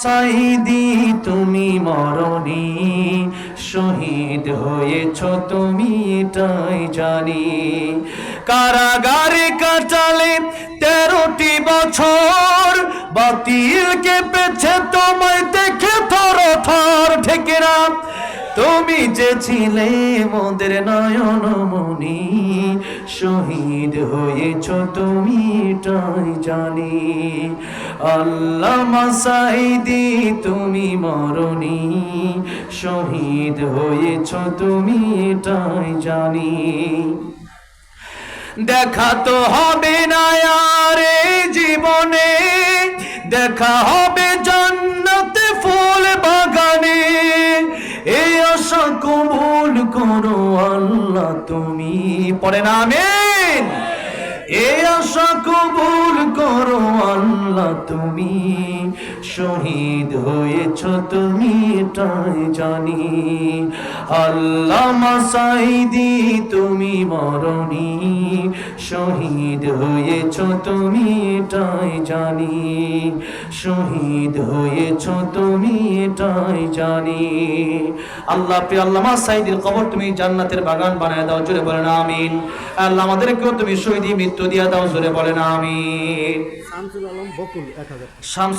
সাইদি তুমি মরণি, শহীদ হয়েছ তুমি এটাই জানি। কারাগারে কাটালে 13টি বছর, বাতিল কেঁপেছে তোমায় দেখে থর থর। ঠিক না? তুমি যে ছিলে মোদের নয়নমণি, শহীদ হয়েছ তুমি এটাই জানি। আল্লামা সাইদি তুমি মরণি, শহীদ হয়েছ তুমি এটাই জানি। দেখা তো হবে না আর এই জীবনে, দেখা হবে জান্নাতে ফুল বাগানে। এই আশা কবুল করো আল্লাহ তুমি, পড়েন আমিন। এই আশা কবুল করো আল্লাহ তুমি, শহীদ হয়েছ তুমি এটাই জানি। আল্লামা সাইদি তুমি মরণি, শহীদ হয়েছ তুমি এটাই জানি। শহীদ হয়েছ তুমি এটাই জানি। আল্লাহ প্রিয় আল্লামা সাইদির কবর তুমি জান্নাতের বাগান বানায় দাও, জোরে বলেন আমিন। আল্লাহ আমাদেরকেও তুমি শহীদি মৃত্যু দিয়া দাও, জোরে বলেন আমিন। শামসুল আলম বকুল 1000।